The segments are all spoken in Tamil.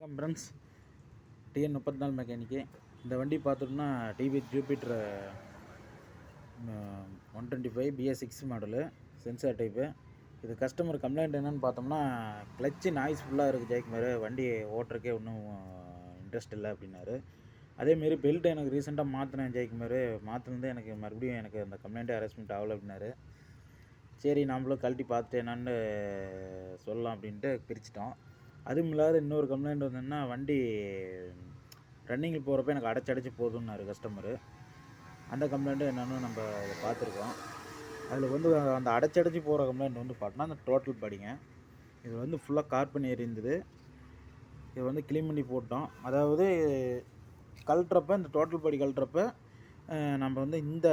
வணக்கம் ஃப்ரெண்ட்ஸ். TN 34 mechanic. இந்த வண்டி பார்த்தோம்னா TVS Jupiter 125 BS6 model, sensor type. இது கஸ்டமர் கம்ப்ளைண்ட் என்னென்னு பார்த்தோம்னா, கிளச்சு நாய்ஸ் ஃபுல்லாக இருக்குது ஜெயக்குமார், வண்டி ஓட்டுறக்கே ஒன்றும் இன்ட்ரெஸ்ட் இல்லை அப்படின்னாரு. அதேமாரி பெல்ட் எனக்கு ரீசெண்டாக மாற்றினேன் ஜெயக்குமார், மாற்றினது எனக்கு மறுபடியும் எனக்கு அந்த கம்ப்ளைண்ட்டே ஹராஸ்மெண்ட் ஆகலை அப்படின்னாரு. சரி நம்மளும் கழட்டி பார்த்துட்டு என்னான்னு சொல்லலாம் அப்படின்ட்டு பிரிச்சிட்டோம். அதுவும் இல்லாத இன்னொரு கம்ப்ளைண்ட் வந்ததுன்னா, வண்டி ரன்னிங்கில் போகிறப்ப எனக்கு அடைச்சி போதும்னாரு கஸ்டமரு. அந்த கம்ப்ளைண்ட்டு என்னென்னு நம்ம இதை பார்த்துருக்கோம். அதில் வந்து அந்த அடைச்சி போகிற கம்ப்ளைண்ட் வந்து பார்த்தோன்னா, அந்த டோட்டல் பாடிங்க. இது வந்து ஃபுல்லாக கார்பன் ஏறி இருந்தது. இது வந்து க்ளீன் பண்ணி போட்டோம். அதாவது கழட்டுறப்ப, இந்த டோட்டல் பாடி கழட்டுறப்ப நம்ம வந்து இந்த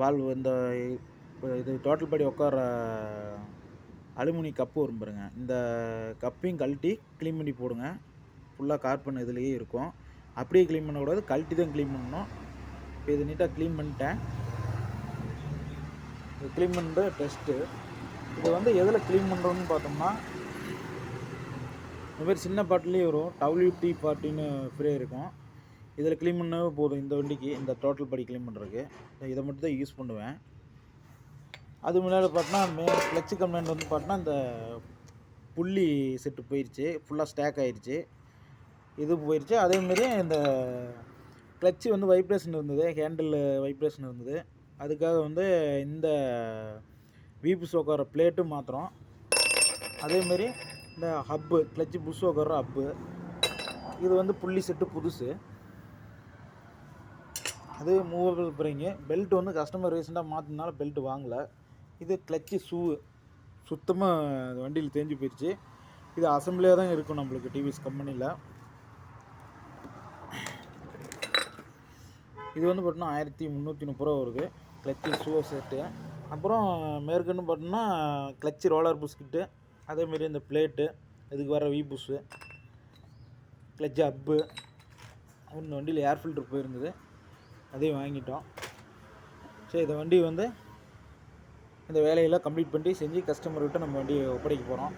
வால்வு, இந்த இது டோட்டல் பாடி உட்கார அலுமினி கப்பு வரும் பாருங்க, இந்த கப்பையும் கழட்டி க்ளீன் பண்ணி போடுங்க. ஃபுல்லாக கார்பன் இதுலேயே இருக்கும். அப்படியே க்ளீன் பண்ணக்கூடாது, கழட்டி தான் க்ளீன் பண்ணணும். இப்போ இது நீட்டாக க்ளீன் பண்ணிட்டேன். இது க்ளீன் பண்ணுற டெஸ்ட்டு. இது வந்து எதில் க்ளீன் பண்ணுறோன்னு பார்த்தோம்னா, இந்த மாதிரி சின்ன பாட்டிலே வரும், WT-40ன்னு ஃப்ரே இருக்கும். இதில் க்ளீன் பண்ணவே போதும். இந்த வண்டிக்கு இந்த டோட்டல் படி க்ளீன் பண்ணுறதுக்கு இதை மட்டும் தான் யூஸ் பண்ணுவேன். அது முன்னாடி பார்த்தோன்னா கிளச்சு கம்ப்ளைண்ட் வந்து பார்த்தோன்னா, இந்த புள்ளி செட்டு போயிடுச்சு, ஃபுல்லாக ஸ்டாக் ஆகிடுச்சு, இது போயிடுச்சு. அதேமாரி இந்த கிளச்சு வந்து வைப்ரேஷன் இருந்தது, ஹேண்டில் வைப்ரேஷன் இருந்தது. அதுக்காக வந்து இந்த வீப்பு உட்கார பிளேட்டும் மாற்றுறோம். அதேமாரி இந்த ஹப்பு, கிளச்சு புஷ் உட்கார ஹப்பு, இது வந்து புள்ளி செட்டு புதுசு, அது மூவபிள் ஸ்ப்ரிங்கு. பெல்ட் வந்து கஸ்டமர் ரீசெண்டாக மாற்றினால பெல்ட் வாங்கலை. இது கிளச்சு ஷூவு சுத்தமாக வண்டியில் தேஞ்சு போயிடுச்சு. இது அசம்பிளியாக தான் இருக்கும் நம்மளுக்கு டிவிஎஸ் கம்பெனியில். இது வந்து பார்த்தோன்னா 1330 ரூபா வருது கிளச்சு ஷூ செட்டு. அப்புறம் மேற்கொண்டு பார்த்தோம்னா கிளச்சு ரோலர் புஷ்கிட்டு, அதேமாரி இந்த பிளேட்டு, இதுக்கு வர வி புஷ்ஷு, கிளச்சு அப்பு. இந்த வண்டியில் ஏர் ஃபில்ட்ரு போயிருந்தது, அதையும் வாங்கிட்டோம். சரி, இந்த வண்டி வந்து இந்த வேலையெல்லாம் கம்ப்ளீட் பண்ணி செஞ்சு கஸ்டமர்கிட்ட நம்ம வண்டியை ஒப்படைக்க போகிறோம்.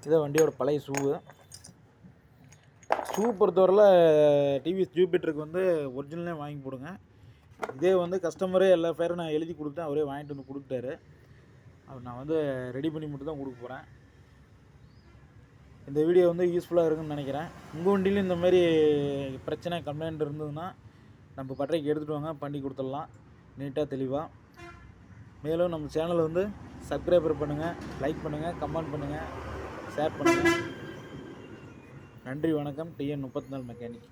இதான் வண்டியோட பழைய ஷூவு. ஷூ பொறுத்தவரையில் டிவிஎஸ் ஜூபிட்டருக்கு வந்து ஒரிஜினலே வாங்கி போடுங்க. இதே வந்து கஸ்டமரே எல்லா பேரும் நான் எழுதி கொடுத்தேன், அவரே வாங்கிட்டு வந்து கொடுத்துட்டாரு. அவர் நான் வந்து ரெடி பண்ணி மட்டும் தான் கொடுக்க போகிறேன். இந்த வீடியோ வந்து யூஸ்ஃபுல்லாக இருக்குன்னு நினைக்கிறேன். உங்கள் வண்டியிலும் இந்த மாதிரி பிரச்சனை கம்ப்ளைண்ட் இருந்ததுன்னா நம்ம பட்டறைக்கு எடுத்துகிட்டு வாங்க, பண்ணி கொடுத்துடலாம் நீட்டாக தெளிவாக. மேலும் நம்ம சேனலை வந்து சப்ஸ்கிரைபர் பண்ணுங்கள், லைக் பண்ணுங்கள், கமெண்ட் பண்ணுங்கள், ஷேர் பண்ணுங்கள். நன்றி, வணக்கம். TN 34 mechanic.